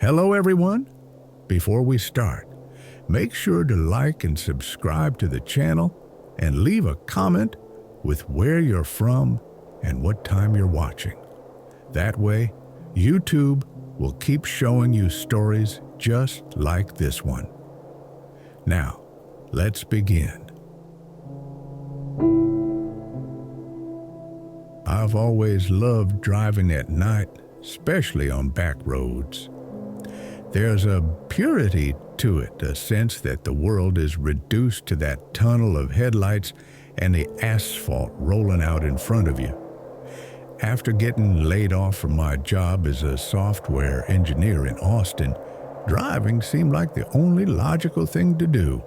Hello everyone. Before we start, make sure to like and subscribe to the channel and leave a comment with where you're from and what time you're watching. That way, YouTube will keep showing you stories just like this one. Now, let's begin. I've always loved driving at night, especially on back roads. There's a purity to it, a sense that the world is reduced to that tunnel of headlights and the asphalt rolling out in front of you. After getting laid off from my job as a software engineer in Austin, driving seemed like the only logical thing to do.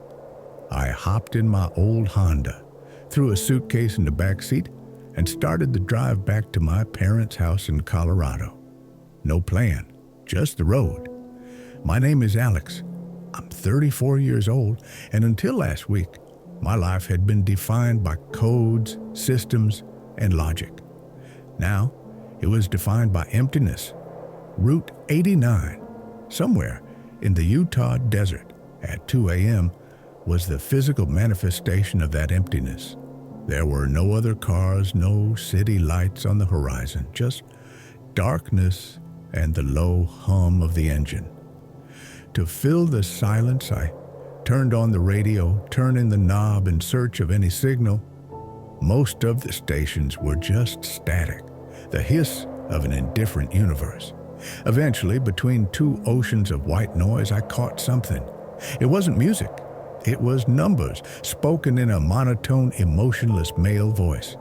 I hopped in my old Honda, threw a suitcase in the back seat, and started the drive back to my parents' house in Colorado. No plan, just the road. My name is Alex. I'm 34 years old, and until last week, my life had been defined by codes, systems, and logic. Now, it was defined by emptiness. Route 89, somewhere in the Utah desert at 2 a.m., was the physical manifestation of that emptiness. There were no other cars, no city lights on the horizon, just darkness and the low hum of the engine. To fill the silence, I turned on the radio, turning the knob in search of any signal. Most of the stations were just static, the hiss of an indifferent universe. Eventually, between two oceans of white noise, I caught something. It wasn't music. It was numbers, spoken in a monotone, emotionless male voice.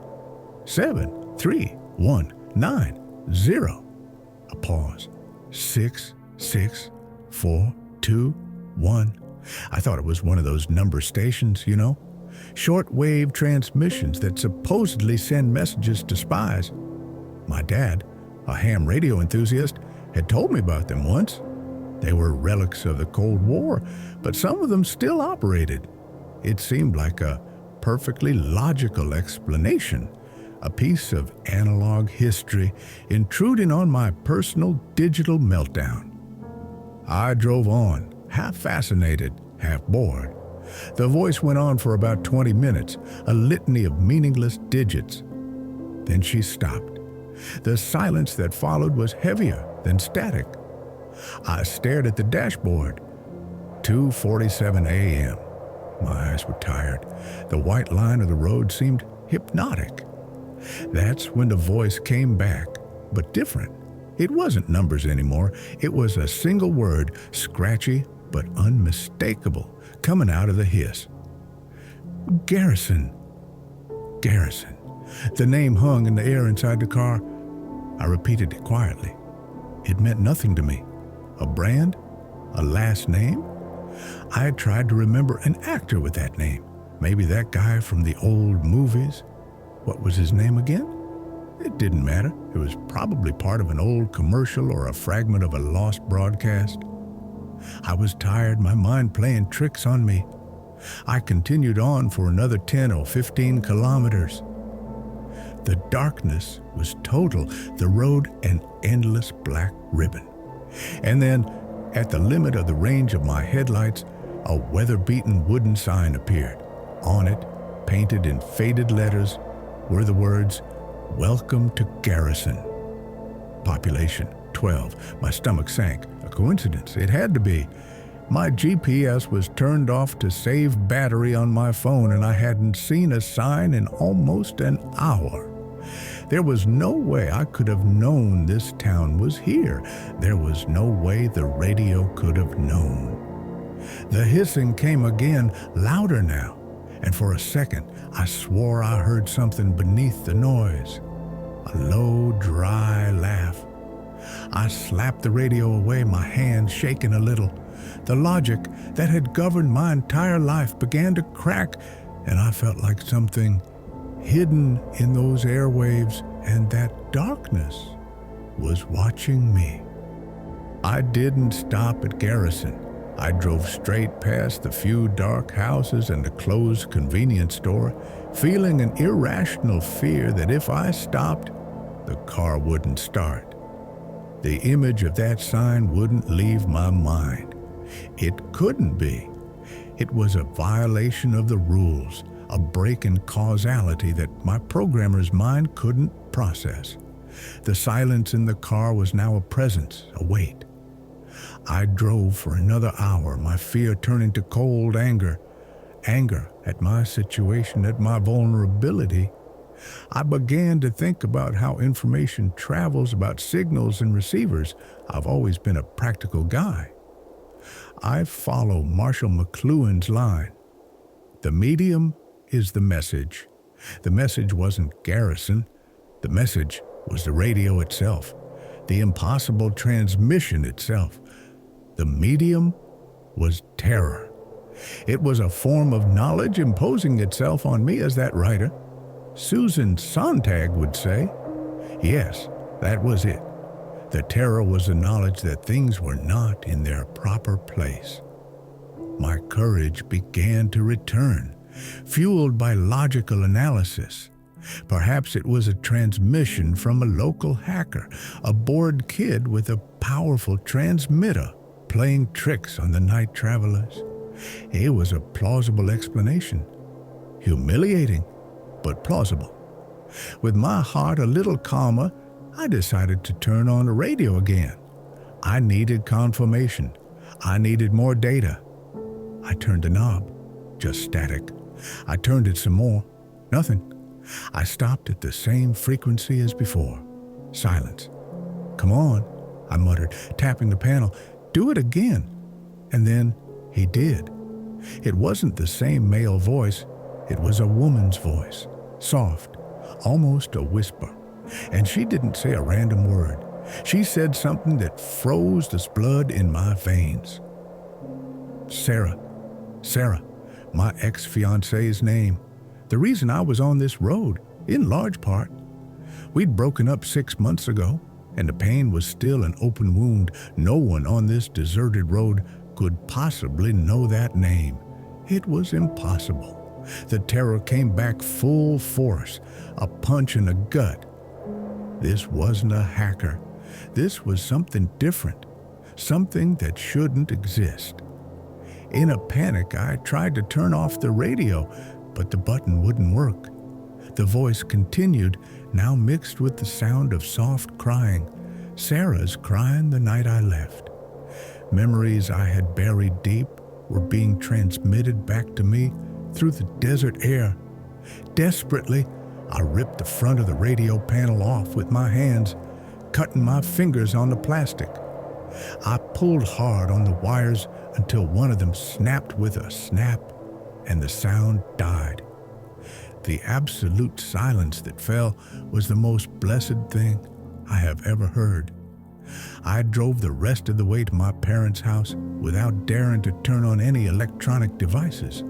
7, 3, 1, 9, 0. A pause. 6, 6, 4, 2, 1. I thought it was one of those number stations, short-wave transmissions that supposedly send messages to spies. My dad, a ham radio enthusiast, had told me about them once. They were relics of the Cold War, but some of them still operated. It seemed like a perfectly logical explanation, a piece of analog history intruding on my personal digital meltdown. I drove on, half fascinated, half bored. The voice went on for about 20 minutes, a litany of meaningless digits. Then she stopped. The silence that followed was heavier than static. I stared at the dashboard. 2:47 a.m. My eyes were tired. The white line of the road seemed hypnotic. That's when the voice came back, but different. It wasn't numbers anymore. It was a single word, scratchy but unmistakable, coming out of the hiss. Garrison. Garrison. The name hung in the air inside the car. I repeated it quietly. It meant nothing to me. A brand? A last name? I had tried to remember an actor with that name. Maybe that guy from the old movies. What was his name again? It didn't matter. It was probably part of an old commercial or a fragment of a lost broadcast. I was tired, my mind playing tricks on me. I continued on for another 10 or 15 kilometers. The darkness was total, the road an endless black ribbon. And then, at the limit of the range of my headlights, a weather-beaten wooden sign appeared. On it, painted in faded letters, were the words, "Welcome to Garrison." Population, 12. My stomach sank. A coincidence. It had to be. My GPS was turned off to save battery on my phone, and I hadn't seen a sign in almost an hour. There was no way I could have known this town was here. There was no way the radio could have known. The hissing came again, louder now, and for a second I swore I heard something beneath the noise. A low, dry laugh. I slapped the radio away, my hand shaking a little. The logic that had governed my entire life began to crack, and I felt like something hidden in those airwaves, and that darkness was watching me. I didn't stop at Garrison. I drove straight past the few dark houses and the closed convenience store, feeling an irrational fear that if I stopped, the car wouldn't start. The image of that sign wouldn't leave my mind. It couldn't be. It was a violation of the rules, a break in causality that my programmer's mind couldn't process. The silence in the car was now a presence, a weight. I drove for another hour, my fear turning to cold anger. Anger at my situation, at my vulnerability. I began to think about how information travels, about signals and receivers. I've always been a practical guy. I follow Marshall McLuhan's line. The medium is the message. The message wasn't Garrison. The message was the radio itself, the impossible transmission itself. The medium was terror. It was a form of knowledge imposing itself on me as that writer, Susan Sontag, would say. Yes, that was it. The terror was the knowledge that things were not in their proper place. My courage began to return, fueled by logical analysis. Perhaps it was a transmission from a local hacker, a bored kid with a powerful transmitter playing tricks on the night travelers. It was a plausible explanation. Humiliating, but plausible. With my heart a little calmer, I decided to turn on the radio again. I needed confirmation. I needed more data. I turned the knob. Just static. I turned it some more. Nothing. I stopped at the same frequency as before. Silence. Come on, I muttered, tapping the panel. Do it again. And then he did. It wasn't the same male voice. It was a woman's voice. Soft, almost a whisper. And she didn't say a random word. She said something that froze the blood in my veins. Sarah, my ex-fiance's name. The reason I was on this road, in large part. We'd broken up 6 months ago, and the pain was still an open wound. No one on this deserted road could possibly know that name. It was impossible. The terror came back full force, a punch in the gut. This wasn't a hacker. This was something different, something that shouldn't exist. In a panic, I tried to turn off the radio, but the button wouldn't work. The voice continued, now mixed with the sound of soft crying. Sarah's crying the night I left. Memories I had buried deep were being transmitted back to me through the desert air. Desperately, I ripped the front of the radio panel off with my hands, cutting my fingers on the plastic. I pulled hard on the wires until one of them snapped with a snap, and the sound died. The absolute silence that fell was the most blessed thing I have ever heard. I drove the rest of the way to my parents' house without daring to turn on any electronic devices.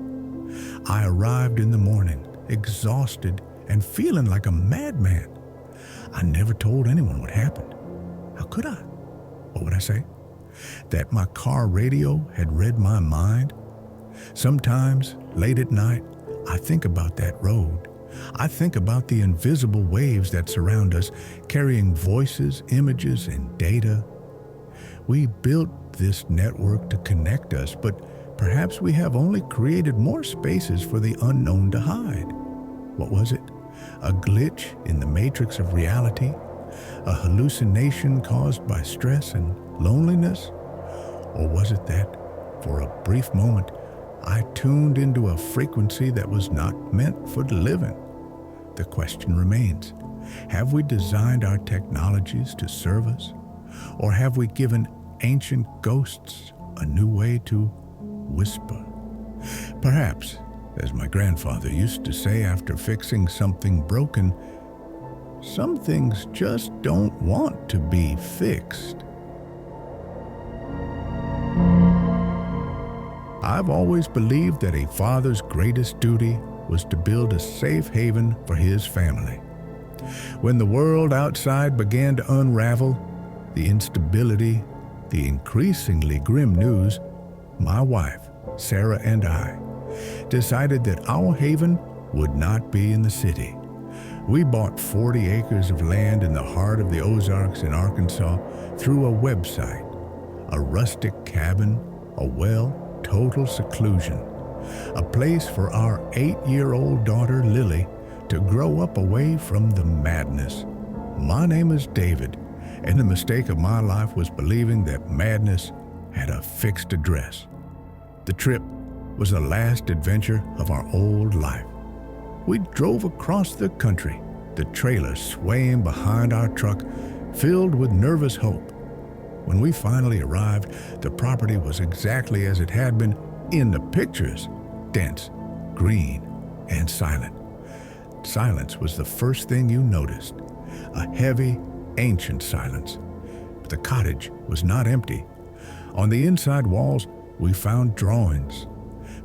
I arrived in the morning, exhausted and feeling like a madman. I never told anyone what happened. How could I? What would I say? That my car radio had read my mind? Sometimes, late at night, I think about that road. I think about the invisible waves that surround us, carrying voices, images, and data. We built this network to connect us, but perhaps we have only created more spaces for the unknown to hide. What was it? A glitch in the matrix of reality? A hallucination caused by stress and loneliness? Or was it that, for a brief moment, I tuned into a frequency that was not meant for the living? The question remains, have we designed our technologies to serve us? Or have we given ancient ghosts a new way to whisper? Perhaps, as my grandfather used to say after fixing something broken, some things just don't want to be fixed. I've always believed that a father's greatest duty was to build a safe haven for his family. When the world outside began to unravel, the instability, the increasingly grim news, my wife, Sarah, and I decided that our haven would not be in the city. We bought 40 acres of land in the heart of the Ozarks in Arkansas through a website. A rustic cabin, a well, total seclusion. A place for our 8-year-old daughter Lily to grow up away from the madness. My name is David, and the mistake of my life was believing that madness had a fixed address. The trip was the last adventure of our old life. We drove across the country, the trailer swaying behind our truck, filled with nervous hope. When we finally arrived, the property was exactly as it had been in the pictures, dense, green, and silent. Silence was the first thing you noticed, a heavy, ancient silence. But the cottage was not empty. On the inside walls, we found drawings.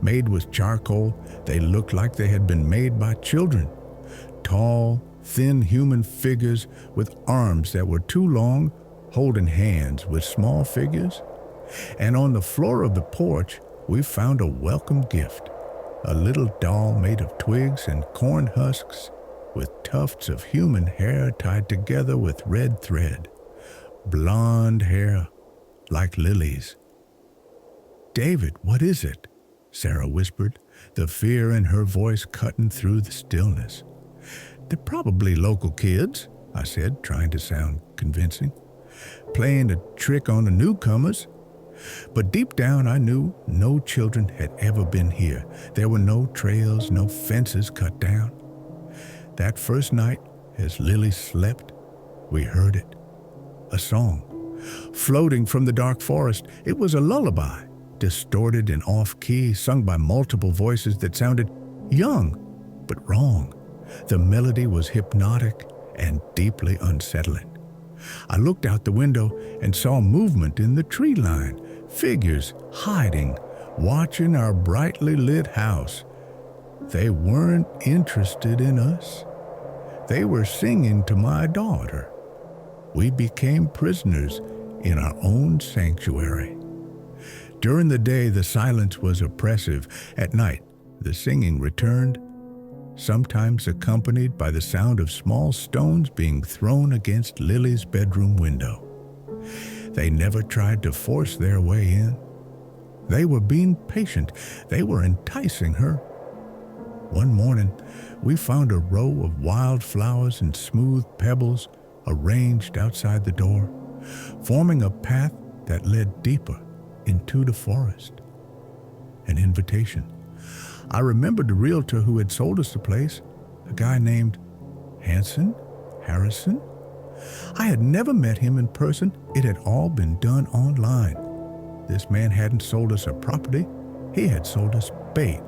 Made with charcoal, they looked like they had been made by children. Tall, thin human figures with arms that were too long, holding hands with small figures. And on the floor of the porch, we found a welcome gift, a little doll made of twigs and corn husks with tufts of human hair tied together with red thread. Blonde hair, like lilies. "David, what is it?" Sarah whispered, the fear in her voice cutting through the stillness. "They're probably local kids," I said, trying to sound convincing. "Playing a trick on the newcomers." But deep down I knew no children had ever been here. There were no trails, no fences cut down. That first night, as Lily slept, we heard it. A song, floating from the dark forest. It was a lullaby, distorted and off-key, sung by multiple voices that sounded young, but wrong. The melody was hypnotic and deeply unsettling. I looked out the window and saw movement in the tree line, figures hiding, watching our brightly lit house. They weren't interested in us. They were singing to my daughter. We became prisoners in our own sanctuary. During the day, the silence was oppressive. At night, the singing returned, sometimes accompanied by the sound of small stones being thrown against Lily's bedroom window. They never tried to force their way in. They were being patient. They were enticing her. One morning, we found a row of wildflowers and smooth pebbles arranged outside the door, forming a path that led deeper into the forest. An invitation. I remembered the realtor who had sold us the place, a guy named Harrison. I had never met him in person. It had all been done online. This man hadn't sold us a property. He had sold us bait.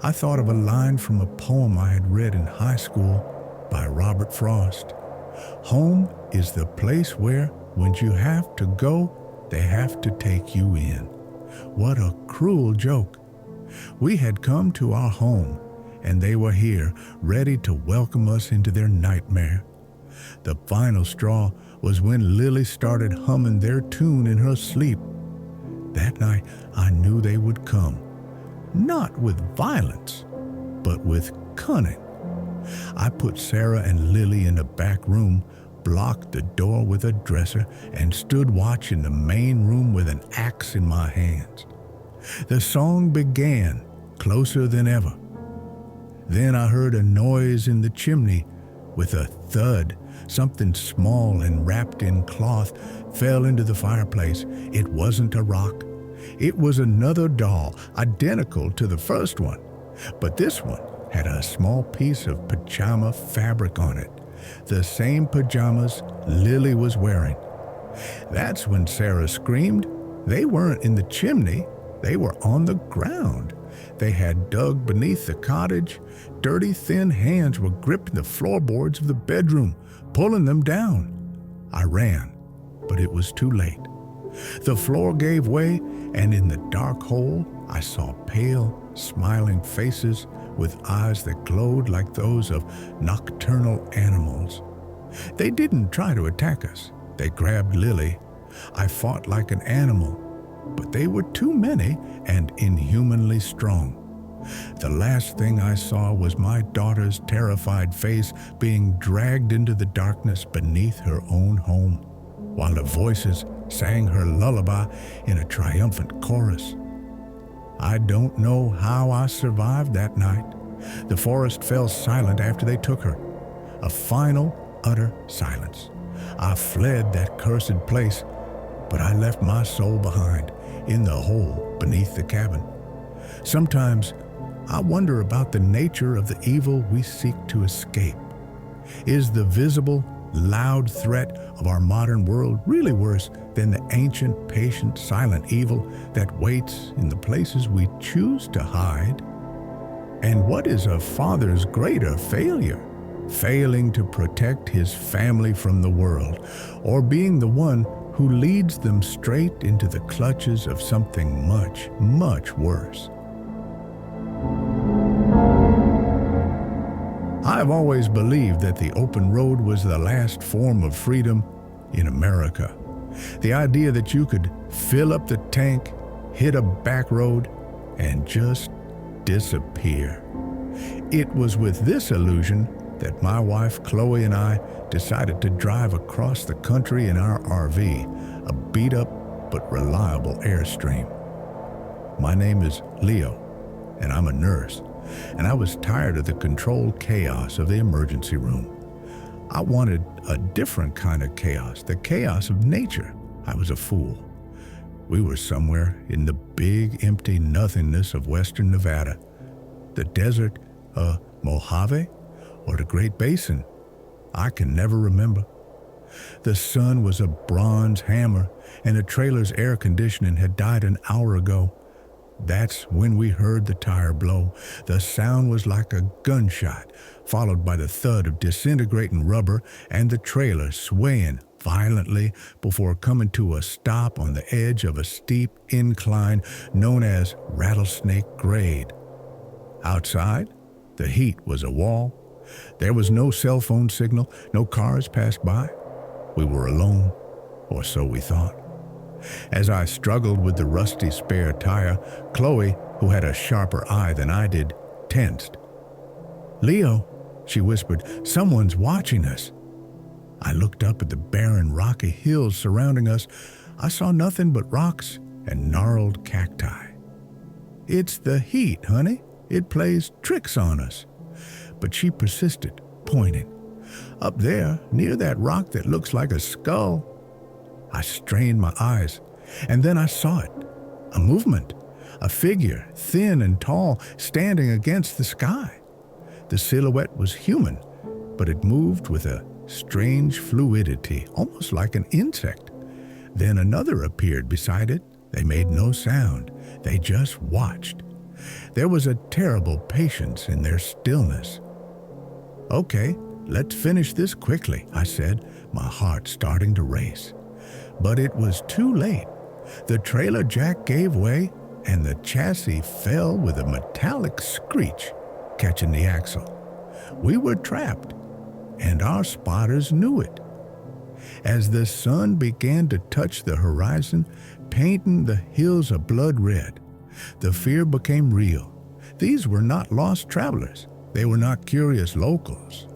I thought of a line from a poem I had read in high school by Robert Frost. Home is the place where, when you have to go, they have to take you in. What a cruel joke. We had come to our home, and they were here, ready to welcome us into their nightmare. The final straw was when Lily started humming their tune in her sleep. That night, I knew they would come. Not with violence, but with cunning. I put Sarah and Lily in the back room, blocked the door with a dresser, and stood watch in the main room with an axe in my hands. The song began, closer than ever. Then I heard a noise in the chimney. With a thud, something small and wrapped in cloth fell into the fireplace. It wasn't a rock. It was another doll, identical to the first one. But this one had a small piece of pajama fabric on it, the same pajamas Lily was wearing. That's when Sarah screamed. They weren't in the chimney. They were on the ground. They had dug beneath the cottage. Dirty, thin hands were gripping the floorboards of the bedroom, pulling them down. I ran, but it was too late. The floor gave way, and in the dark hole, I saw pale, smiling faces with eyes that glowed like those of nocturnal animals. They didn't try to attack us. They grabbed Lily. I fought like an animal, but they were too many and inhumanly strong. The last thing I saw was my daughter's terrified face being dragged into the darkness beneath her own home, while the voices sang her lullaby in a triumphant chorus. I don't know how I survived that night. The forest fell silent after they took her. A final, utter silence. I fled that cursed place, but I left my soul behind in the hole beneath the cabin. Sometimes I wonder about the nature of the evil we seek to escape. Is the visible, loud threat of our modern world really worse than the ancient, patient, silent evil that waits in the places we choose to hide? And what is a father's greater failure? Failing to protect his family from the world, or being the one who leads them straight into the clutches of something much, much worse? I've always believed that the open road was the last form of freedom in America. The idea that you could fill up the tank, hit a back road, and just disappear. It was with this illusion that my wife Chloe and I decided to drive across the country in our RV, a beat-up but reliable Airstream. My name is Leo, and I'm a nurse, and I was tired of the controlled chaos of the emergency room. I wanted a different kind of chaos, the chaos of nature. I was a fool. We were somewhere in the big, empty nothingness of western Nevada, the desert, Mojave, or the Great Basin. I can never remember. The sun was a bronze hammer, and the trailer's air conditioning had died an hour ago. That's when we heard the tire blow. The sound was like a gunshot, followed by the thud of disintegrating rubber and the trailer swaying violently before coming to a stop on the edge of a steep incline known as Rattlesnake Grade. Outside, the heat was a wall. There was no cell phone signal, no cars passed by. We were alone, or so we thought. As I struggled with the rusty spare tire, Chloe, who had a sharper eye than I did, tensed. "Leo," she whispered, "someone's watching us." I looked up at the barren, rocky hills surrounding us. I saw nothing but rocks and gnarled cacti. "It's the heat, honey. It plays tricks on us." But she persisted, pointing. "Up there, near that rock that looks like a skull." I strained my eyes, and then I saw it. A movement, a figure, thin and tall, standing against the sky. The silhouette was human, but it moved with a strange fluidity, almost like an insect. Then another appeared beside it. They made no sound. They just watched. There was a terrible patience in their stillness. "Okay, let's finish this quickly," I said, my heart starting to race. But it was too late. The trailer jack gave way, and the chassis fell with a metallic screech, catching the axle. We were trapped, and our spotters knew it. As the sun began to touch the horizon, painting the hills a blood red, the fear became real. These were not lost travelers. They were not curious locals.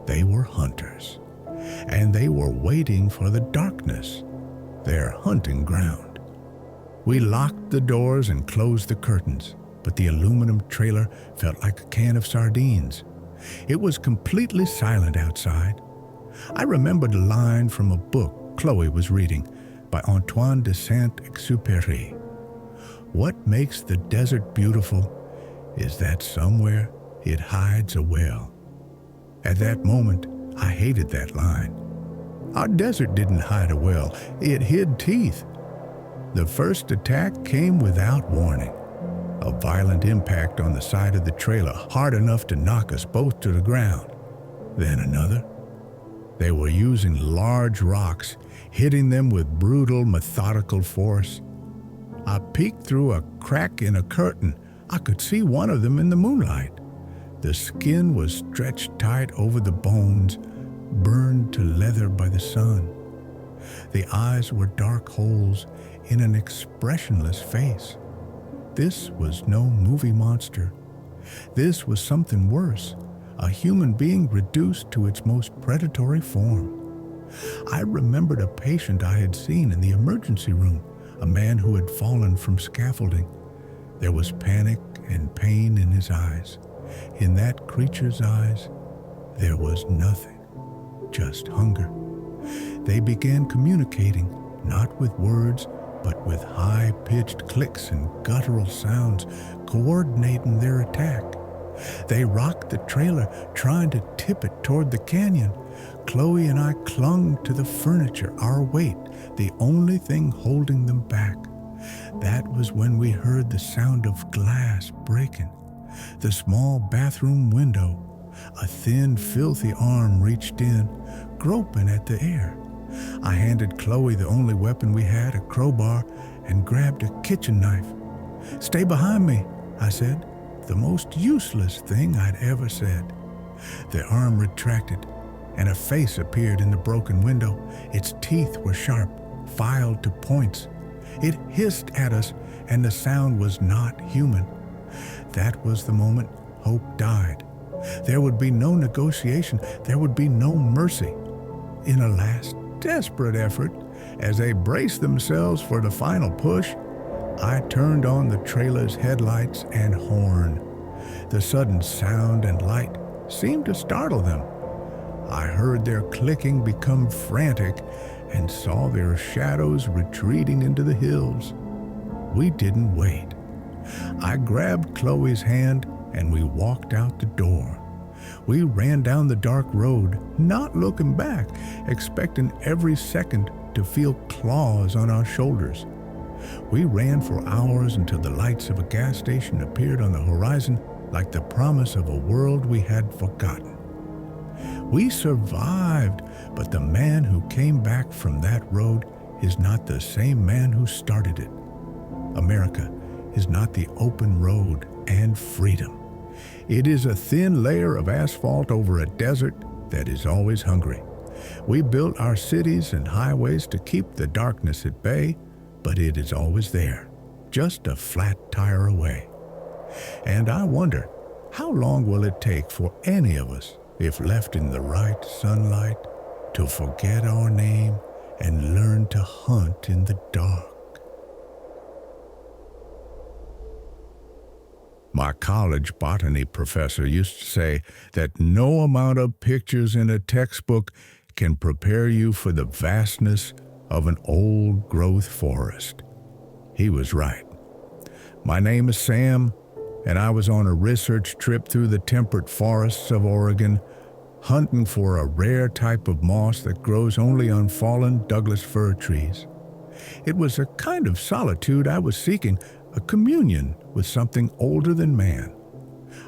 They were hunters, and they were waiting for the darkness, their hunting ground. We locked the doors and closed the curtains, but the aluminum trailer felt like a can of sardines. It was completely silent outside. I remembered a line from a book Chloe was reading by Antoine de Saint-Exupéry. "What makes the desert beautiful is that somewhere it hides a well." At that moment, I hated that line. Our desert didn't hide a well, it hid teeth. The first attack came without warning. A violent impact on the side of the trailer, hard enough to knock us both to the ground. Then another. They were using large rocks, hitting them with brutal, methodical force. I peeked through a crack in a curtain. I could see one of them in the moonlight. The skin was stretched tight over the bones, burned to leather by the sun. The eyes were dark holes in an expressionless face. This was no movie monster. This was something worse, a human being reduced to its most predatory form. I remembered a patient I had seen in the emergency room, a man who had fallen from scaffolding. There was panic and pain in his eyes. In that creature's eyes, there was nothing, just hunger. They began communicating, not with words, but with high-pitched clicks and guttural sounds, coordinating their attack. They rocked the trailer, trying to tip it toward the canyon. Chloe and I clung to the furniture, our weight, the only thing holding them back. That was when we heard the sound of glass breaking. The small bathroom window. A thin, filthy arm reached in, groping at the air. I handed Chloe the only weapon we had, a crowbar, and grabbed a kitchen knife. "Stay behind me," I said, the most useless thing I'd ever said. The arm retracted, and a face appeared in the broken window. Its teeth were sharp, filed to points. It hissed at us, and the sound was not human. That was the moment hope died. There would be no negotiation. There would be no mercy. In a last, desperate effort, as they braced themselves for the final push, I turned on the trailer's headlights and horn. The sudden sound and light seemed to startle them. I heard their clicking become frantic and saw their shadows retreating into the hills. We didn't wait. I grabbed Chloe's hand and we walked out the door. We ran down the dark road, not looking back, expecting every second to feel claws on our shoulders. We ran for hours until the lights of a gas station appeared on the horizon like the promise of a world we had forgotten. We survived, but the man who came back from that road is not the same man who started it. America is not the open road and freedom. It is a thin layer of asphalt over a desert that is always hungry. We built our cities and highways to keep the darkness at bay, but it is always there, just a flat tire away. And I wonder, how long will it take for any of us, if left in the right sunlight, to forget our name and learn to hunt in the dark? My college botany professor used to say that no amount of pictures in a textbook can prepare you for the vastness of an old-growth forest. He was right. My name is Sam, and I was on a research trip through the temperate forests of Oregon, hunting for a rare type of moss that grows only on fallen Douglas fir trees. It was a kind of solitude I was seeking, a communion with something older than man.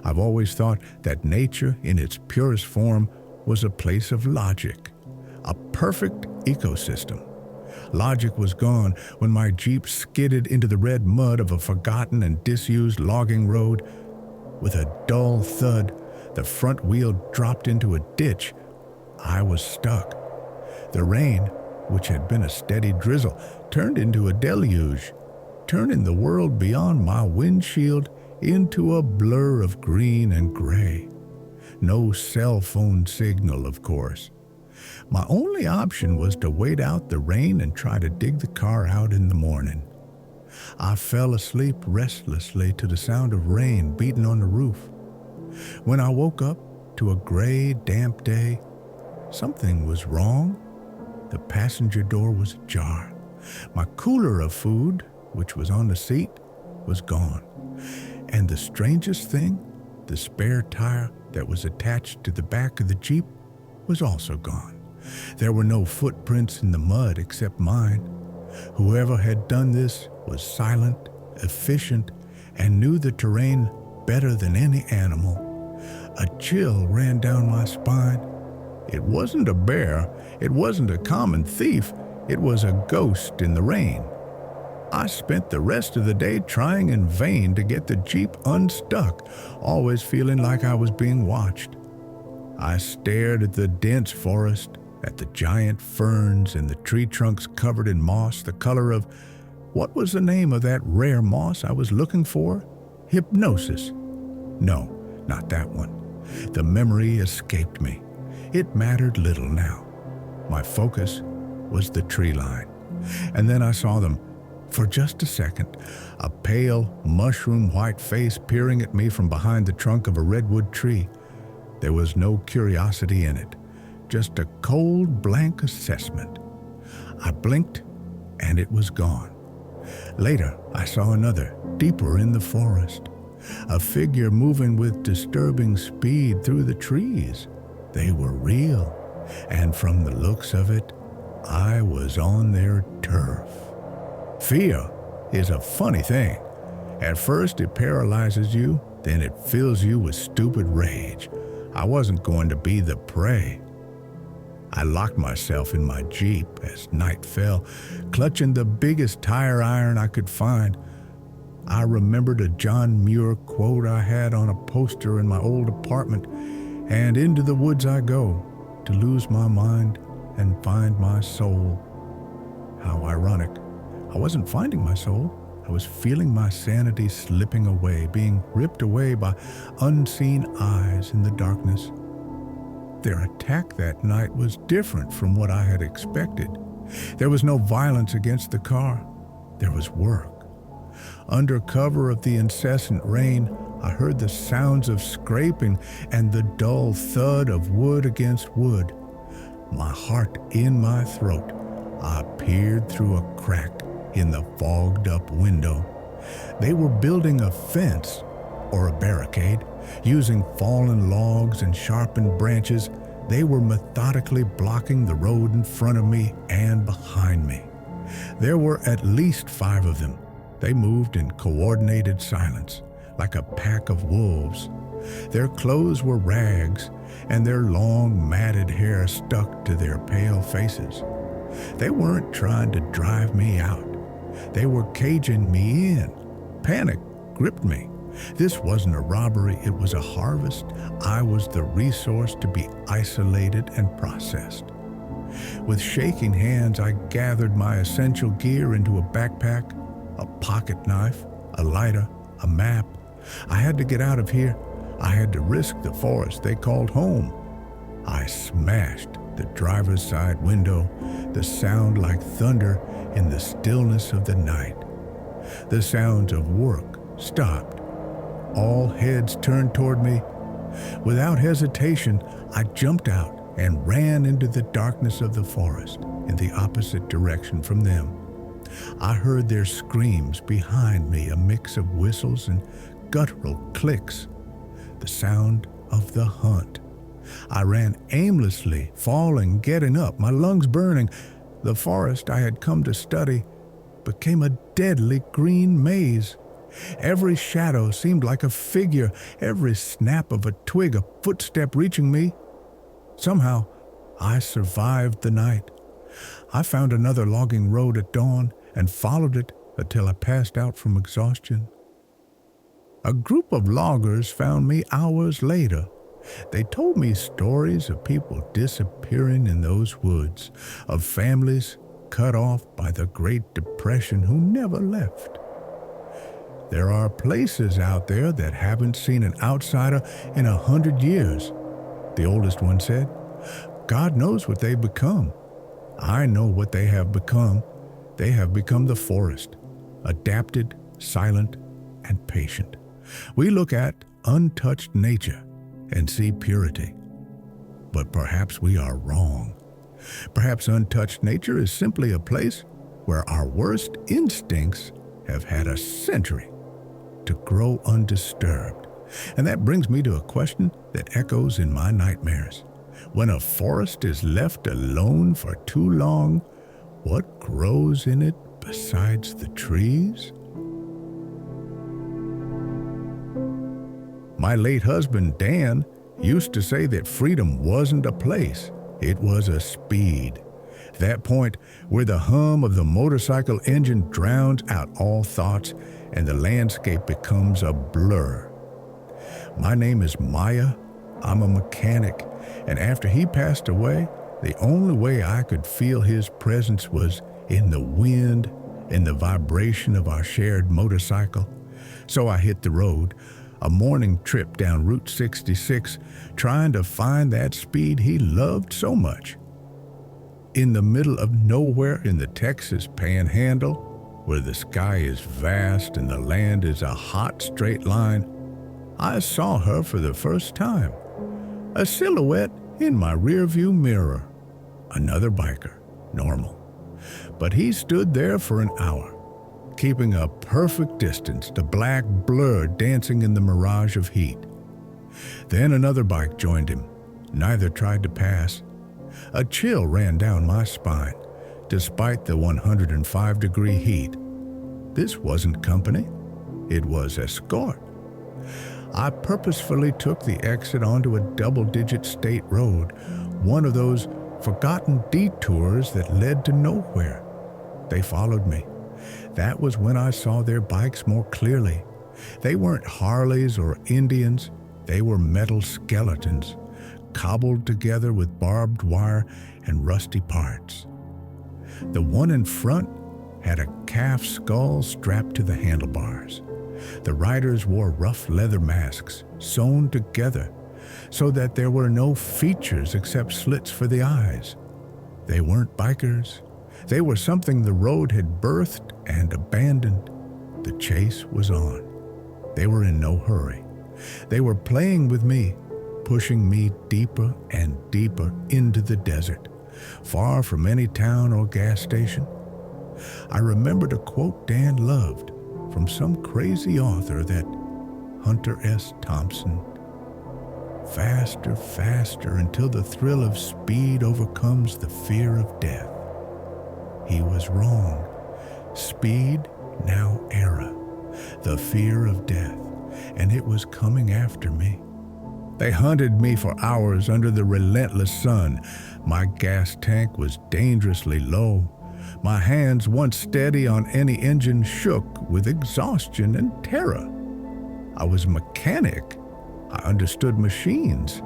I've always thought that nature, in its purest form, was a place of logic, a perfect ecosystem. Logic was gone when my Jeep skidded into the red mud of a forgotten and disused logging road. With a dull thud, the front wheel dropped into a ditch. I was stuck. The rain, which had been a steady drizzle, turned into a deluge, turning the world beyond my windshield into a blur of green and gray. No cell phone signal, of course. My only option was to wait out the rain and try to dig the car out in the morning. I fell asleep restlessly to the sound of rain beating on the roof. When I woke up to a gray, damp day, something was wrong. The passenger door was ajar. My cooler of food, which was on the seat, was gone. And the strangest thing, the spare tire that was attached to the back of the Jeep was also gone. There were no footprints in the mud except mine. Whoever had done this was silent, efficient, and knew the terrain better than any animal. A chill ran down my spine. It wasn't a bear. It wasn't a common thief. It was a ghost in the rain. I spent the rest of the day trying in vain to get the Jeep unstuck, always feeling like I was being watched. I stared at the dense forest, at the giant ferns and the tree trunks covered in moss, the color of, what was the name of that rare moss I was looking for? Hypnosis. No, not that one. The memory escaped me. It mattered little now. My focus was the tree line. And then I saw them. For just a second, a pale, mushroom-white face peering at me from behind the trunk of a redwood tree. There was no curiosity in it, just a cold, blank assessment. I blinked, and it was gone. Later, I saw another, deeper in the forest. A figure moving with disturbing speed through the trees. They were real, and from the looks of it, I was on their turf. Fear is a funny thing. At first it paralyzes you, then it fills you with stupid rage. I wasn't going to be the prey. I locked myself in my Jeep as night fell, clutching the biggest tire iron I could find. I remembered a John Muir quote I had on a poster in my old apartment, and into the woods I go, to lose my mind and find my soul. How ironic. I wasn't finding my soul. I was feeling my sanity slipping away, being ripped away by unseen eyes in the darkness. Their attack that night was different from what I had expected. There was no violence against the car. There was work. Under cover of the incessant rain, I heard the sounds of scraping and the dull thud of wood against wood. My heart in my throat, I peered through a crack in the fogged-up window. They were building a fence or a barricade. Using fallen logs and sharpened branches, they were methodically blocking the road in front of me and behind me. There were at least 5 of them. They moved in coordinated silence, like a pack of wolves. Their clothes were rags, and their long, matted hair stuck to their pale faces. They weren't trying to drive me out. They were caging me in. Panic gripped me. This wasn't a robbery, it was a harvest. I was the resource to be isolated and processed. With shaking hands, I gathered my essential gear into a backpack, a pocket knife, a lighter, a map. I had to get out of here. I had to risk the forest they called home. I smashed the driver's side window, the sound like thunder in the stillness of the night. The sounds of work stopped. All heads turned toward me. Without hesitation, I jumped out and ran into the darkness of the forest in the opposite direction from them. I heard their screams behind me, a mix of whistles and guttural clicks, the sound of the hunt. I ran aimlessly, falling, getting up, my lungs burning. The forest I had come to study became a deadly green maze. Every shadow seemed like a figure, every snap of a twig a footstep reaching me. Somehow, I survived the night. I found another logging road at dawn and followed it until I passed out from exhaustion. A group of loggers found me hours later. They told me stories of people disappearing in those woods, of families cut off by the Great Depression who never left. There are places out there that haven't seen an outsider in 100 years, the oldest one said. God knows what they've become. I know what they have become. They have become the forest, adapted, silent, and patient. We look at untouched nature and see purity. But perhaps we are wrong. Perhaps untouched nature is simply a place where our worst instincts have had a century to grow undisturbed. And that brings me to a question that echoes in my nightmares. When a forest is left alone for too long, what grows in it besides the trees? My late husband, Dan, used to say that freedom wasn't a place, it was a speed. That point where the hum of the motorcycle engine drowns out all thoughts and the landscape becomes a blur. My name is Maya. I'm a mechanic, and after he passed away, the only way I could feel his presence was in the wind, in the vibration of our shared motorcycle. So I hit the road. A morning trip down Route 66, trying to find that speed he loved so much. In the middle of nowhere in the Texas Panhandle, where the sky is vast and the land is a hot straight line, I saw her for the first time. A silhouette in my rearview mirror. Another biker, normal. But he stood there for an hour, keeping a perfect distance, the black blur dancing in the mirage of heat. Then another bike joined him. Neither tried to pass. A chill ran down my spine, despite the 105-degree heat. This wasn't company. It was escort. I purposefully took the exit onto a double-digit state road, one of those forgotten detours that led to nowhere. They followed me. That was when I saw their bikes more clearly. They weren't Harleys or Indians. They were metal skeletons, cobbled together with barbed wire and rusty parts. The one in front had a calf skull strapped to the handlebars. The riders wore rough leather masks, sewn together, so that there were no features except slits for the eyes. They weren't bikers. They were something the road had birthed and abandoned. The chase was on. They were in no hurry. They were playing with me, pushing me deeper and deeper into the desert, far from any town or gas station. I remembered a quote Dan loved from some crazy author, that Hunter S. Thompson. Faster, faster, until the thrill of speed overcomes the fear of death. He was wrong. Speed, now era. The fear of death, and it was coming after me. They hunted me for hours under the relentless sun. My gas tank was dangerously low. My hands, once steady on any engine, shook with exhaustion and terror. I was a mechanic. I understood machines,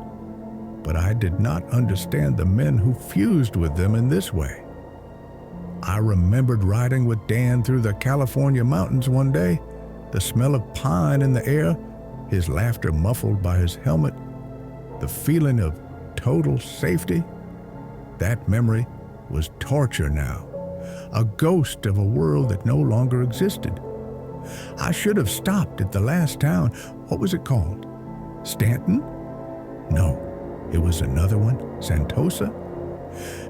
but I did not understand the men who fused with them in this way. I remembered riding with Dan through the California mountains one day, the smell of pine in the air, his laughter muffled by his helmet, the feeling of total safety. That memory was torture now, a ghost of a world that no longer existed. I should have stopped at the last town. What was it called? Stanton? No, it was another one, Sentosa.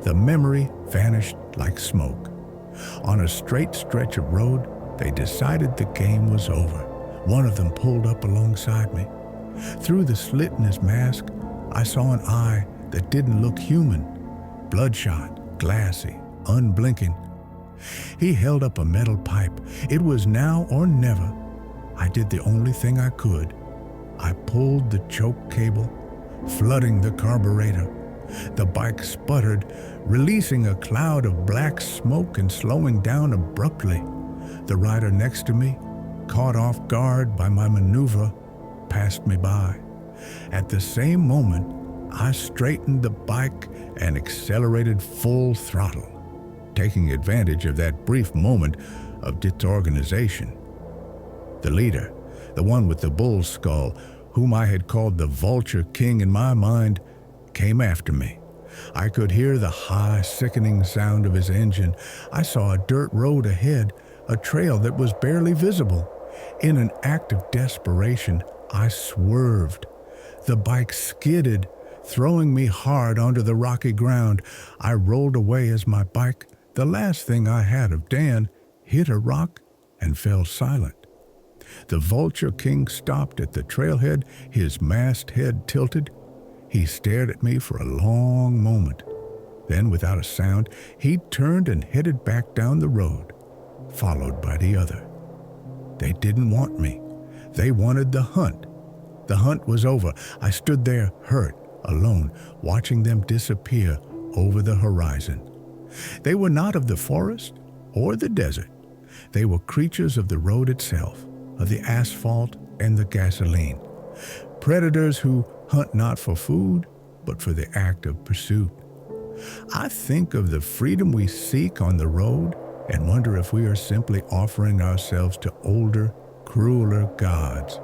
The memory vanished like smoke. On a straight stretch of road, they decided the game was over. One of them pulled up alongside me. Through the slit in his mask, I saw an eye that didn't look human, bloodshot, glassy, unblinking. He held up a metal pipe. It was now or never. I did the only thing I could. I pulled the choke cable, flooding the carburetor. The bike sputtered, releasing a cloud of black smoke and slowing down abruptly. The rider next to me, caught off guard by my maneuver, passed me by. At the same moment, I straightened the bike and accelerated full throttle, taking advantage of that brief moment of disorganization. The leader, the one with the bull's skull, whom I had called the Vulture King in my mind, came after me. I could hear the high, sickening sound of his engine. I saw a dirt road ahead, a trail that was barely visible. In an act of desperation, I swerved. The bike skidded, throwing me hard onto the rocky ground. I rolled away as my bike, the last thing I had of Dan, hit a rock and fell silent. The Vulture King stopped at the trailhead, his masthead tilted. He stared at me for a long moment. Then, without a sound, he turned and headed back down the road, followed by the other. They didn't want me. They wanted the hunt. The hunt was over. I stood there, hurt, alone, watching them disappear over the horizon. They were not of the forest or the desert. They were creatures of the road itself, of the asphalt and the gasoline. Predators who hunt not for food, but for the act of pursuit. I think of the freedom we seek on the road and wonder if we are simply offering ourselves to older, crueler gods.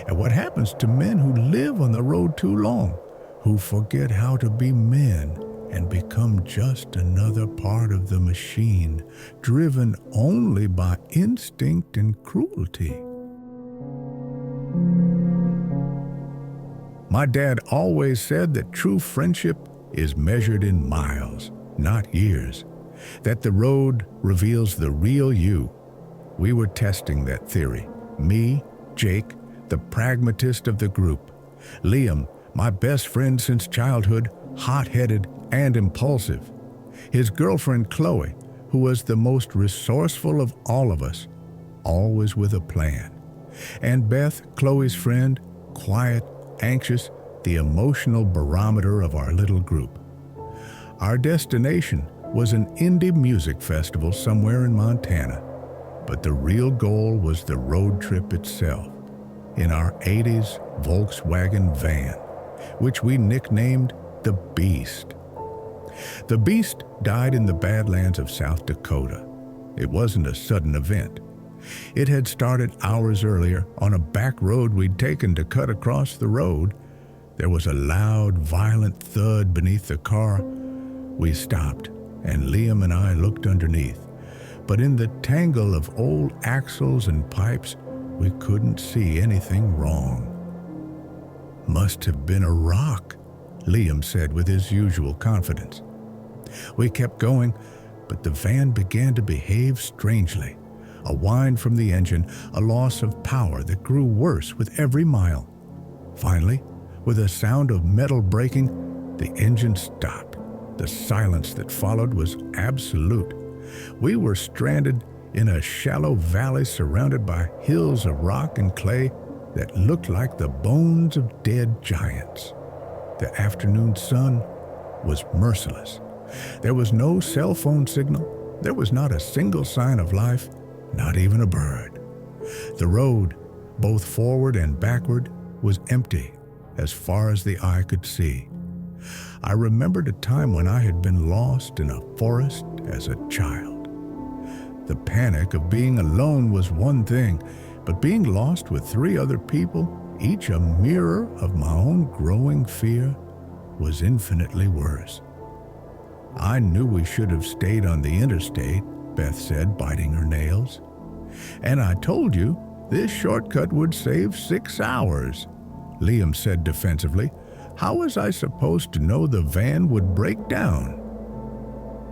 And what happens to men who live on the road too long, who forget how to be men and become just another part of the machine, driven only by instinct and cruelty? My dad always said that true friendship is measured in miles, not years, that the road reveals the real you. We were testing that theory. Me, Jake, the pragmatist of the group. Liam, my best friend since childhood, hot-headed and impulsive. His girlfriend Chloe, who was the most resourceful of all of us, always with a plan. And Beth, Chloe's friend, quiet, anxious, the emotional barometer of our little group. Our destination was an indie music festival somewhere in Montana, but the real goal was the road trip itself, in our 80s Volkswagen van, which we nicknamed the Beast. The Beast died in the Badlands of South Dakota. It wasn't a sudden event. It had started hours earlier on a back road we'd taken to cut across the road. There was a loud, violent thud beneath the car. We stopped, and Liam and I looked underneath. But in the tangle of old axles and pipes, we couldn't see anything wrong. "Must have been a rock," Liam said with his usual confidence. We kept going, but the van began to behave strangely. A whine from the engine, a loss of power that grew worse with every mile. Finally, with a sound of metal breaking, the engine stopped. The silence that followed was absolute. We were stranded in a shallow valley surrounded by hills of rock and clay that looked like the bones of dead giants. The afternoon sun was merciless. There was no cell phone signal. There was not a single sign of life, not even a bird. The road, both forward and backward, was empty as far as the eye could see. I remembered a time when I had been lost in a forest as a child. The panic of being alone was one thing, but being lost with 3 other people, each a mirror of my own growing fear, was infinitely worse. "I knew we should have stayed on the interstate," Beth said, biting her nails. "And I told you this shortcut would save 6 hours," Liam said defensively. "How was I supposed to know the van would break down?"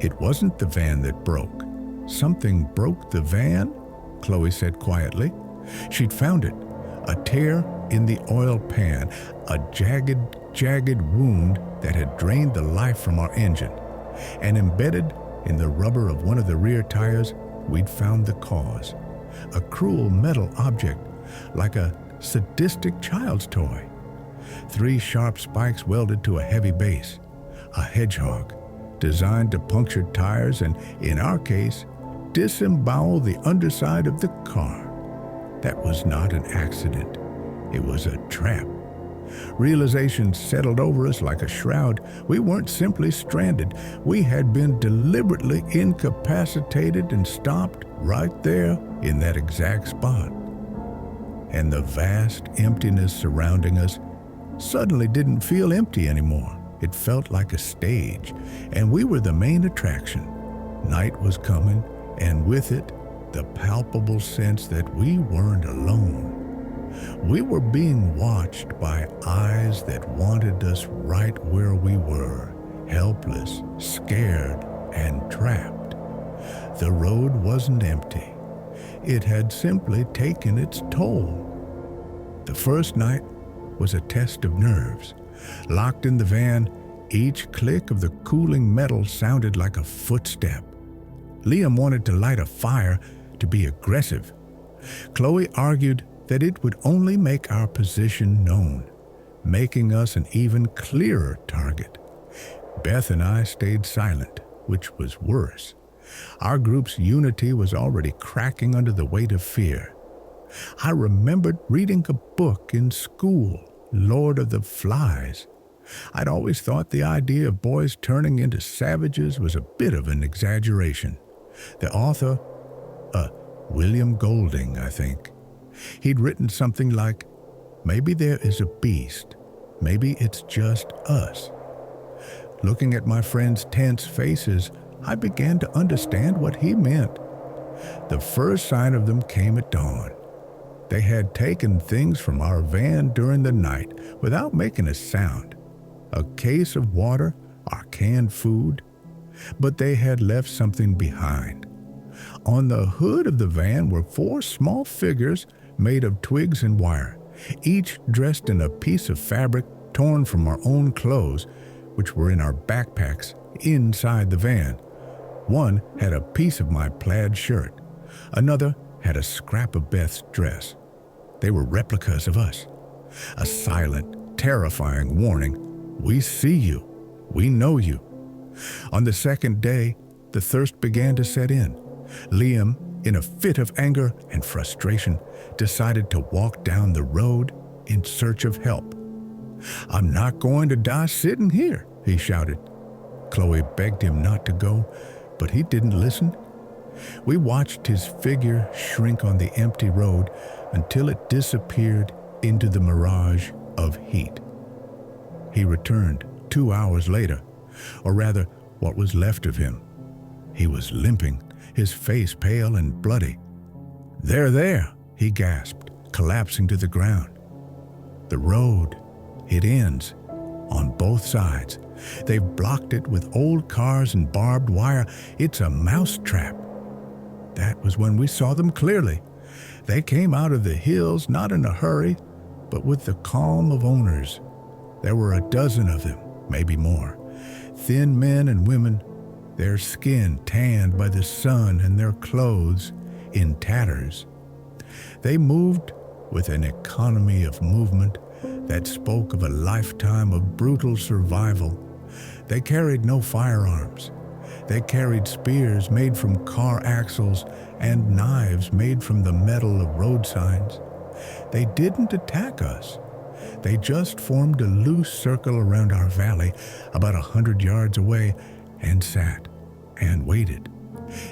"It wasn't the van that broke. Something broke the van," Chloe said quietly. She'd found it, a tear in the oil pan, a jagged wound that had drained the life from our engine. And embedded in the rubber of one of the rear tires, we'd found the cause. A cruel metal object, like a sadistic child's toy. 3 sharp spikes welded to a heavy base. A hedgehog, designed to puncture tires and, in our case, disembowel the underside of the car. That was not an accident. It was a trap. Realization settled over us like a shroud. We weren't simply stranded. We had been deliberately incapacitated and stopped right there in that exact spot. And the vast emptiness surrounding us suddenly didn't feel empty anymore. It felt like a stage, and we were the main attraction. Night was coming, and with it, the palpable sense that we weren't alone. We were being watched by eyes that wanted us right where we were, helpless, scared, and trapped. The road wasn't empty. It had simply taken its toll. The first night was a test of nerves. Locked in the van, each click of the cooling metal sounded like a footstep. Liam wanted to light a fire, to be aggressive. Chloe argued that it would only make our position known, making us an even clearer target. Beth and I stayed silent, which was worse. Our group's unity was already cracking under the weight of fear. I remembered reading a book in school, Lord of the Flies. I'd always thought the idea of boys turning into savages was a bit of an exaggeration. The author, William Golding, I think. He'd written something like, Maybe there is a beast. Maybe it's just us. Looking at my friends' tense faces, I began to understand what he meant. The first sign of them came at dawn. They had taken things from our van during the night without making a sound. A case of water, our canned food, but they had left something behind. On the hood of the van were 4 small figures made of twigs and wire, each dressed in a piece of fabric torn from our own clothes, which were in our backpacks inside the van. One had a piece of my plaid shirt. Another had a scrap of Beth's dress. They were replicas of us. A silent, terrifying warning. We see you. We know you. On the second day, the thirst began to set in. Liam, in a fit of anger and frustration, decided to walk down the road in search of help. "I'm not going to die sitting here," he shouted. Chloe begged him not to go, but he didn't listen. We watched his figure shrink on the empty road until it disappeared into the mirage of heat. He returned 2 hours later, or rather, what was left of him. He was limping, his face pale and bloody. "They're there," he gasped, collapsing to the ground. "The road, it ends on both sides. They've blocked it with old cars and barbed wire. It's a mousetrap." That was when we saw them clearly. They came out of the hills not in a hurry, but with the calm of owners. There were a dozen of them, maybe more. Thin men and women, their skin tanned by the sun and their clothes in tatters. They moved with an economy of movement that spoke of a lifetime of brutal survival. They carried no firearms. They carried spears made from car axles and knives made from the metal of road signs. They didn't attack us. They just formed a loose circle around our valley about 100 yards away and sat and waited.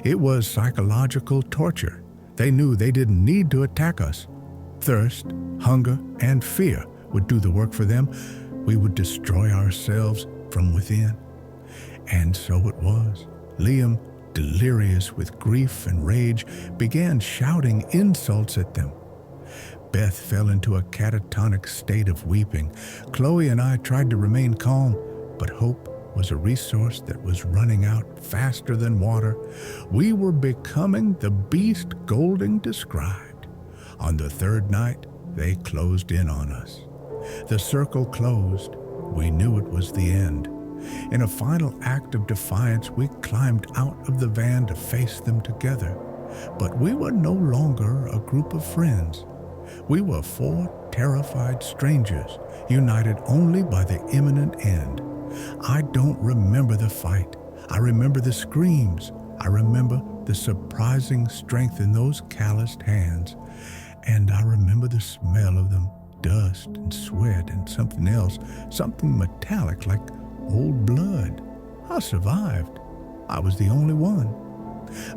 It was psychological torture. They knew they didn't need to attack us. Thirst, hunger, and fear would do the work for them. We would destroy ourselves from within. And so it was. Liam, delirious with grief and rage, began shouting insults at them. Beth fell into a catatonic state of weeping. Chloe and I tried to remain calm, but hope was a resource that was running out faster than water. We were becoming the beast Golding described. On the third night, they closed in on us. The circle closed. We knew it was the end. In a final act of defiance, we climbed out of the van to face them together. But we were no longer a group of friends. We were 4 terrified strangers, united only by the imminent end. I don't remember the fight. I remember the screams. I remember the surprising strength in those calloused hands. And I remember the smell of them, dust and sweat and something else, something metallic like old blood. I survived. I was the only one.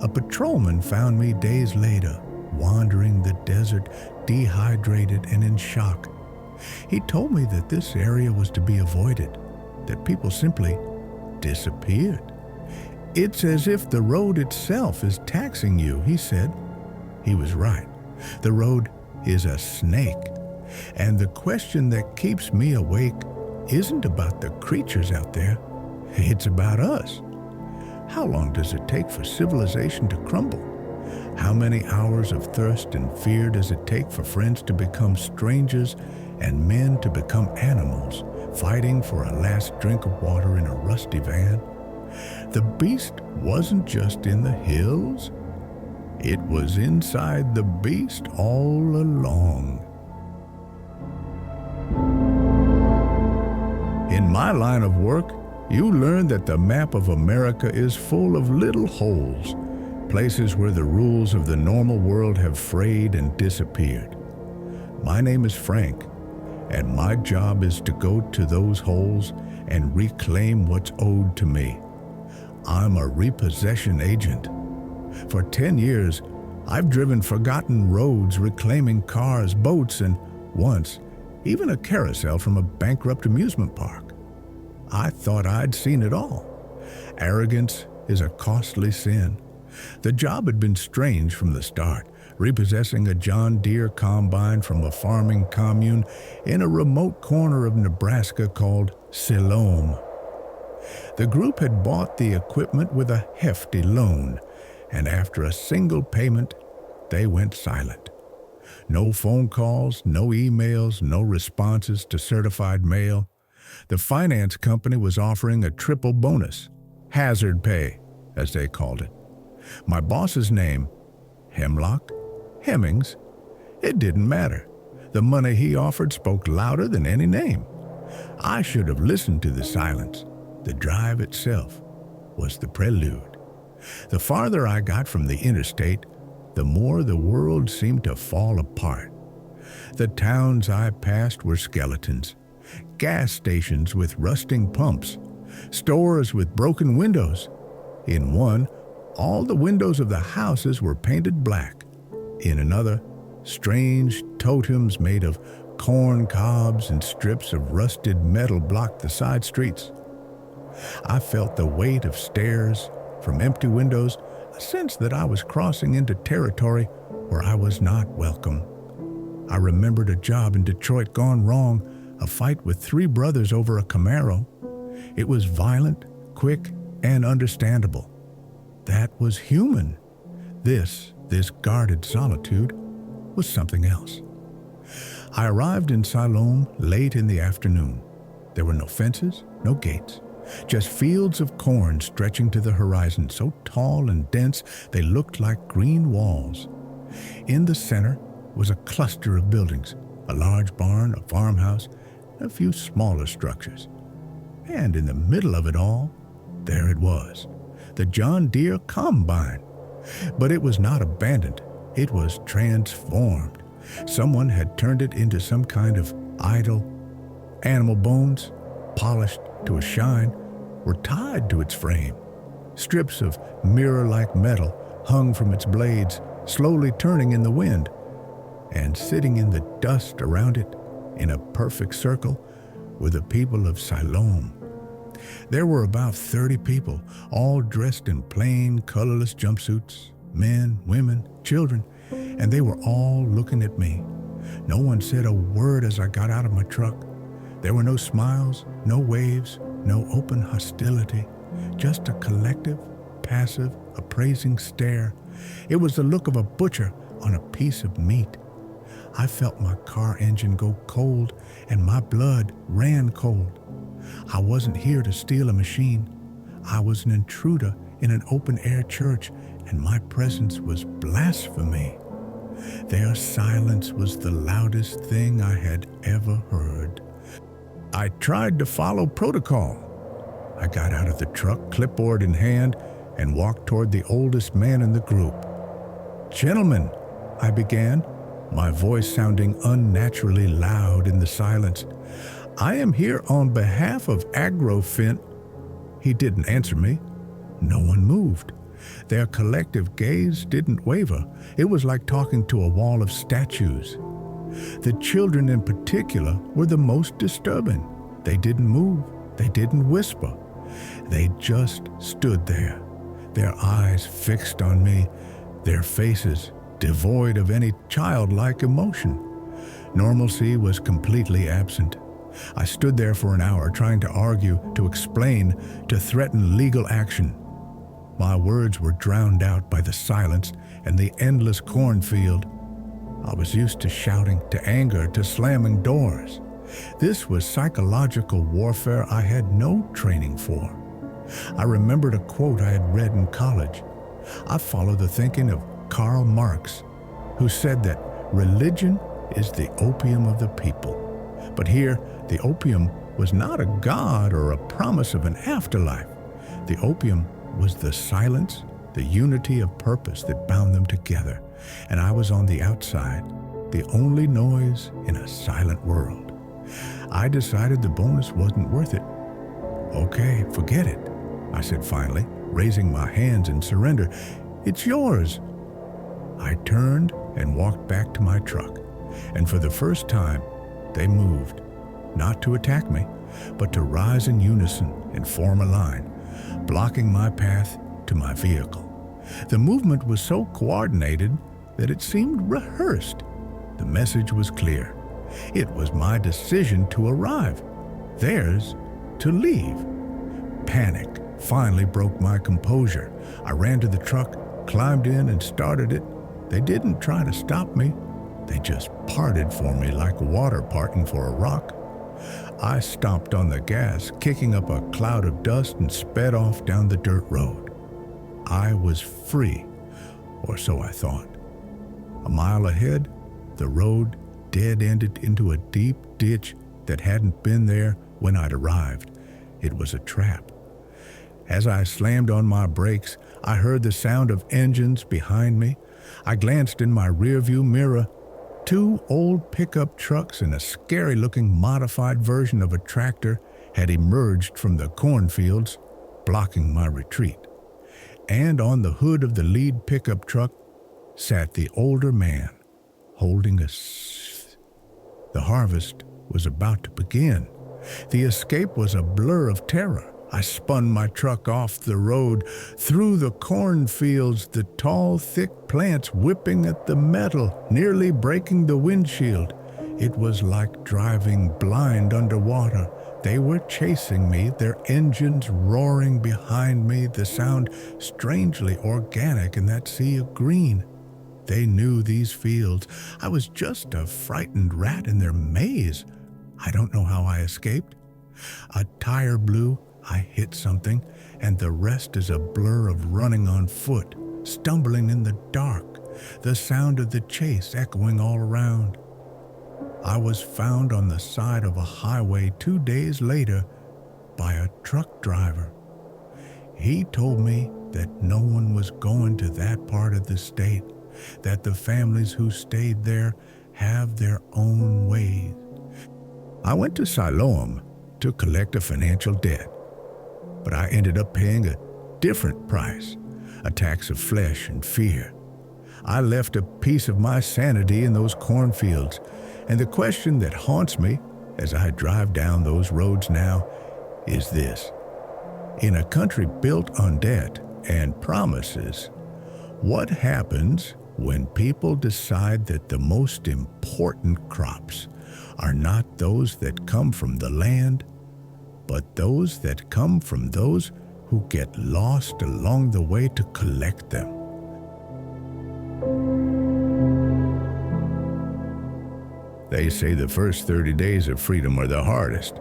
A patrolman found me days later, wandering the desert, dehydrated and in shock. He told me that this area was to be avoided, that people simply disappeared. "It's as if the road itself is taxing you," he said. He was right. The road is a snake. And the question that keeps me awake isn't about the creatures out there. It's about us. How long does it take for civilization to crumble? How many hours of thirst and fear does it take for friends to become strangers and men to become animals, fighting for a last drink of water in a rusty van? The beast wasn't just in the hills. It was inside the beast all along. In my line of work, you learn that the map of America is full of little holes, places where the rules of the normal world have frayed and disappeared. My name is Frank, and my job is to go to those holes and reclaim what's owed to me. I'm a repossession agent. For 10 years, I've driven forgotten roads, reclaiming cars, boats, and once even a carousel from a bankrupt amusement park. I thought I'd seen it all. Arrogance is a costly sin. The job had been strange from the start, repossessing a John Deere combine from a farming commune in a remote corner of Nebraska called Siloam. The group had bought the equipment with a hefty loan, and after a single payment, they went silent. No phone calls, no emails, no responses to certified mail. The finance company was offering a triple bonus, hazard pay, as they called it. My boss's name, Hemlock, Hemmings, it didn't matter. The money he offered spoke louder than any name. I should have listened to the silence. The drive itself was the prelude. The farther I got from the interstate, the more the world seemed to fall apart. The towns I passed were skeletons, gas stations with rusting pumps, stores with broken windows. In one, all the windows of the houses were painted black. In another, strange totems made of corn cobs and strips of rusted metal blocked the side streets. I felt the weight of stairs from empty windows, a sense that I was crossing into territory where I was not welcome. I remembered a job in Detroit gone wrong, a fight with 3 brothers over a Camaro. It was violent, quick, and understandable. That was human. This guarded solitude was something else. I arrived in Siloam late in the afternoon. There were no fences, no gates, just fields of corn stretching to the horizon, so tall and dense they looked like green walls. In the center was a cluster of buildings, a large barn, a farmhouse, and a few smaller structures. And in the middle of it all, there it was, the John Deere combine. But it was not abandoned. It was transformed. Someone had turned it into some kind of idol. Animal bones, polished to a shine, were tied to its frame. Strips of mirror-like metal hung from its blades, slowly turning in the wind. And sitting in the dust around it, in a perfect circle, were the people of Siloam. There were about 30 people, all dressed in plain, colorless jumpsuits, men, women, children, and they were all looking at me. No one said a word as I got out of my truck. There were no smiles, no waves, no open hostility, just a collective, passive, appraising stare. It was the look of a butcher on a piece of meat. I felt my car engine go cold and my blood ran cold. I wasn't here to steal a machine. I was an intruder in an open-air church, and my presence was blasphemy. Their silence was the loudest thing I had ever heard. I tried to follow protocol. I got out of the truck, clipboard in hand, and walked toward the oldest man in the group. "Gentlemen," I began, my voice sounding unnaturally loud in the silence, "I am here on behalf of Agrofin." He didn't answer me. No one moved. Their collective gaze didn't waver. It was like talking to a wall of statues. The children in particular were the most disturbing. They didn't move. They didn't whisper. They just stood there, their eyes fixed on me, their faces devoid of any childlike emotion. Normalcy was completely absent. I stood there for an hour trying to argue, to explain, to threaten legal action. My words were drowned out by the silence and the endless cornfield. I was used to shouting, to anger, to slamming doors. This was psychological warfare I had no training for. I remembered a quote I had read in college. I followed the thinking of Karl Marx, who said that religion is the opium of the people. But here, the opium was not a god or a promise of an afterlife. The opium was the silence, the unity of purpose that bound them together. And I was on the outside, the only noise in a silent world. I decided the bonus wasn't worth it. "Okay, forget it," I said finally, raising my hands in surrender. "It's yours." I turned and walked back to my truck, and for the first time, They moved, not to attack me, but to rise in unison and form a line, blocking my path to my vehicle. The movement was so coordinated that it seemed rehearsed. The message was clear. It was my decision to arrive, theirs to leave. Panic finally broke my composure. I ran to the truck, climbed in, and started it. They didn't try to stop me. They just parted for me like water parting for a rock. I stomped on the gas, kicking up a cloud of dust, and sped off down the dirt road. I was free, or so I thought. A mile ahead, the road dead-ended into a deep ditch that hadn't been there when I'd arrived. It was a trap. As I slammed on my brakes, I heard the sound of engines behind me. I glanced in my rearview mirror. 2 old pickup trucks and a scary-looking modified version of a tractor had emerged from the cornfields, blocking my retreat. And on the hood of the lead pickup truck sat the older man, holding a The harvest was about to begin. The escape was a blur of terror. I spun my truck off the road, through the cornfields, the tall, thick plants whipping at the metal, nearly breaking the windshield. It was like driving blind underwater. They were chasing me, their engines roaring behind me, the sound strangely organic in that sea of green. They knew these fields. I was just a frightened rat in their maze. I don't know how I escaped. A tire blew, I hit something, and the rest is a blur of running on foot, stumbling in the dark, the sound of the chase echoing all around. I was found on the side of a highway 2 days later by a truck driver. He told me that no one was going to that part of the state, that the families who stayed there have their own ways. I went to Siloam to collect a financial debt, but I ended up paying a different price, a tax of flesh and fear. I left a piece of my sanity in those cornfields, and the question that haunts me as I drive down those roads now is this. In a country built on debt and promises, what happens when people decide that the most important crops are not those that come from the land, but those that come from those who get lost along the way to collect them? They say the first 30 days of freedom are the hardest.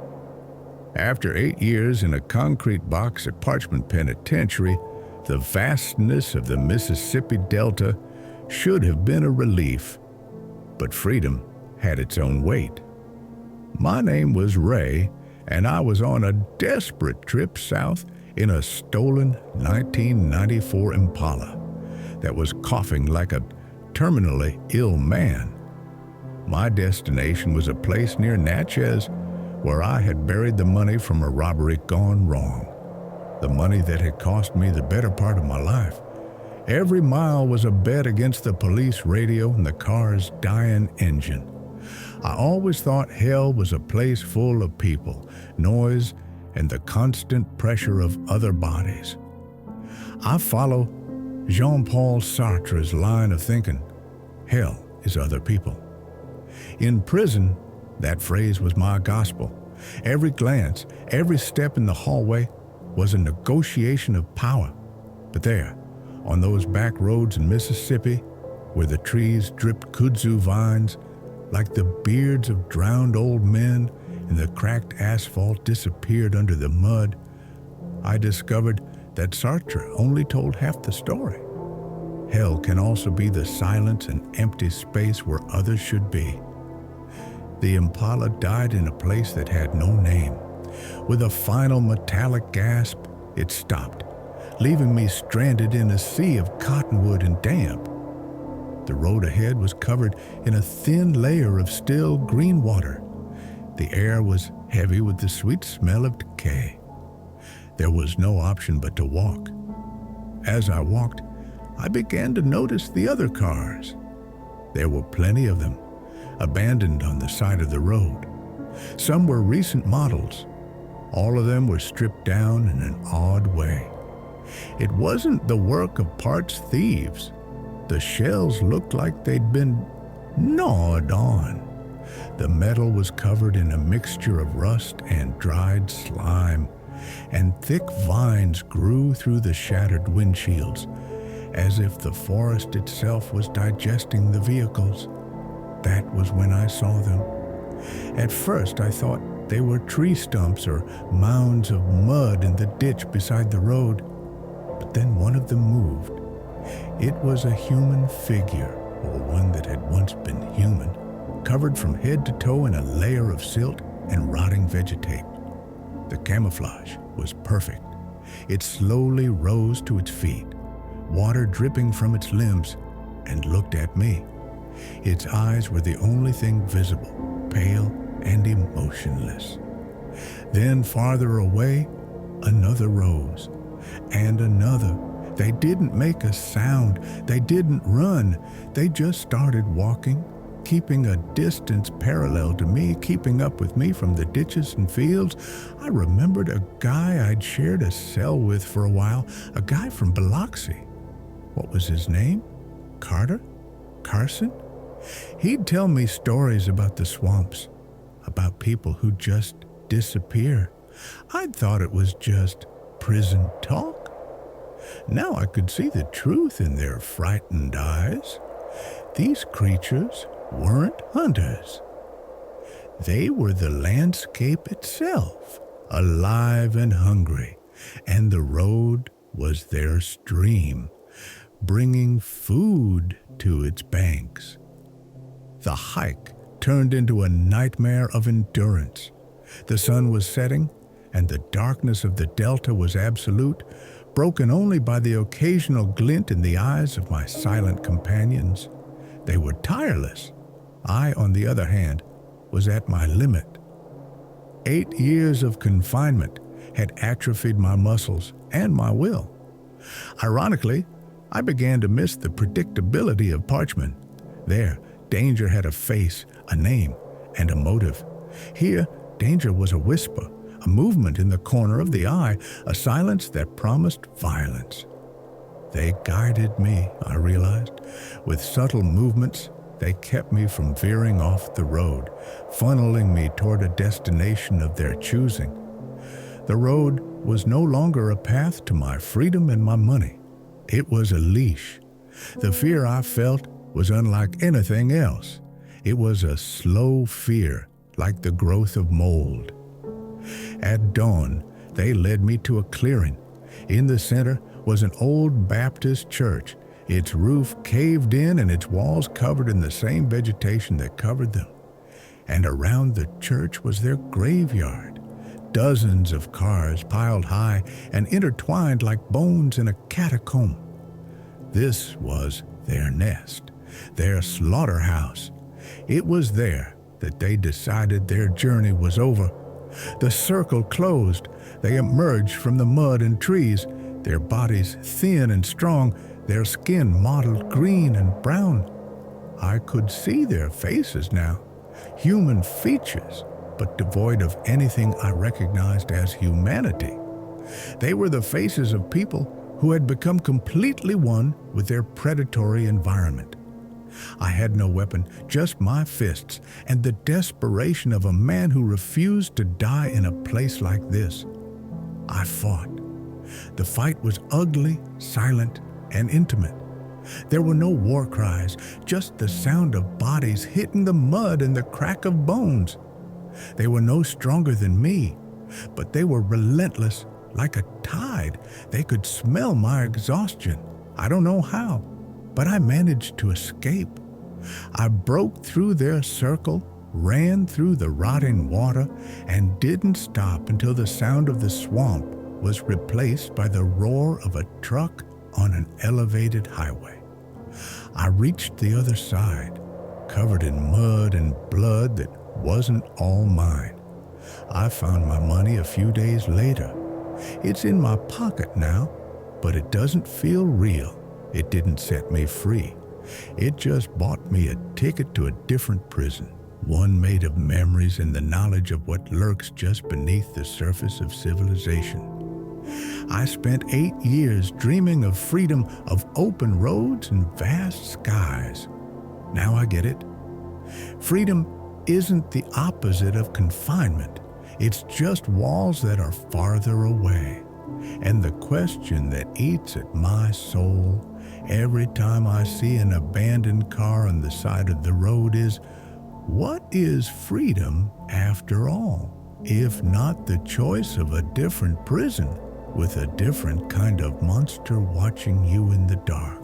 After 8 years in a concrete box at Parchment Penitentiary, the vastness of the Mississippi Delta should have been a relief, but freedom had its own weight. My name was Ray, and I was on a desperate trip south in a stolen 1994 Impala that was coughing like a terminally ill man. My destination was a place near Natchez where I had buried the money from a robbery gone wrong, the money that had cost me the better part of my life. Every mile was a bet against the police radio and the car's dying engine. I always thought hell was a place full of people, noise, and the constant pressure of other bodies. I follow Jean-Paul Sartre's line of thinking. Hell is other people. In prison, that phrase was my gospel. Every glance, every step in the hallway was a negotiation of power. But there, on those back roads in Mississippi, where the trees dripped kudzu vines, like the beards of drowned old men, and the cracked asphalt disappeared under the mud, I discovered that Sartre only told half the story. Hell can also be the silence and empty space where others should be. The Impala died in a place that had no name. With a final metallic gasp, it stopped, leaving me stranded in a sea of cottonwood and damp. The road ahead was covered in a thin layer of still green water. The air was heavy with the sweet smell of decay. There was no option but to walk. As I walked, I began to notice the other cars. There were plenty of them, abandoned on the side of the road. Some were recent models. All of them were stripped down in an odd way. It wasn't the work of parts thieves. The shells looked like they'd been gnawed on. The metal was covered in a mixture of rust and dried slime, and thick vines grew through the shattered windshields, as if the forest itself was digesting the vehicles. That was when I saw them. At first I thought they were tree stumps or mounds of mud in the ditch beside the road, but then one of them moved. It was a human figure, or one that had once been human, covered from head to toe in a layer of silt and rotting vegetate. The camouflage was perfect. It slowly rose to its feet, water dripping from its limbs, and looked at me. Its eyes were the only thing visible, pale and emotionless. Then farther away, another rose, and another. They didn't make a sound. They didn't run. They just started walking, keeping a distance parallel to me, keeping up with me from the ditches and fields. I remembered a guy I'd shared a cell with for a while, a guy from Biloxi. What was his name? Carter? Carson? He'd tell me stories about the swamps, about people who just disappear. I'd thought it was just prison talk. Now I could see the truth in their frightened eyes. These creatures weren't hunters. They were the landscape itself, alive and hungry, and the road was their stream, bringing food to its banks. The hike turned into a nightmare of endurance. The sun was setting, and the darkness of the delta was absolute, broken only by the occasional glint in the eyes of my silent companions. They were tireless. I, on the other hand, was at my limit. 8 years of confinement had atrophied my muscles and my will. Ironically, I began to miss the predictability of parchment. There, danger had a face, a name, and a motive. Here, danger was a whisper, a movement in the corner of the eye, a silence that promised violence. They guided me, I realized. With subtle movements, they kept me from veering off the road, funneling me toward a destination of their choosing. The road was no longer a path to my freedom and my money. It was a leash. The fear I felt was unlike anything else. It was a slow fear, like the growth of mold. At dawn, they led me to a clearing. In the center was an old Baptist church, its roof caved in and its walls covered in the same vegetation that covered them. And around the church was their graveyard, dozens of cars piled high and intertwined like bones in a catacomb. This was their nest, their slaughterhouse. It was there that they decided their journey was over. The circle closed. They emerged from the mud and trees, their bodies thin and strong, their skin mottled green and brown. I could see their faces now, human features, but devoid of anything I recognized as humanity. They were the faces of people who had become completely one with their predatory environment. I had no weapon, just my fists, and the desperation of a man who refused to die in a place like this. I fought. The fight was ugly, silent, and intimate. There were no war cries, just the sound of bodies hitting the mud and the crack of bones. They were no stronger than me, but they were relentless, like a tide. They could smell my exhaustion. I don't know how, but I managed to escape. I broke through their circle, ran through the rotting water, and didn't stop until the sound of the swamp was replaced by the roar of a truck on an elevated highway. I reached the other side, covered in mud and blood that wasn't all mine. I found my money a few days later. It's in my pocket now, but it doesn't feel real. It didn't set me free. It just bought me a ticket to a different prison, one made of memories and the knowledge of what lurks just beneath the surface of civilization. I spent 8 years dreaming of freedom, of open roads and vast skies. Now I get it. Freedom isn't the opposite of confinement. It's just walls that are farther away. And the question that eats at my soul every time I see an abandoned car on the side of the road is, what is freedom after all, if not the choice of a different prison with a different kind of monster watching you in the dark?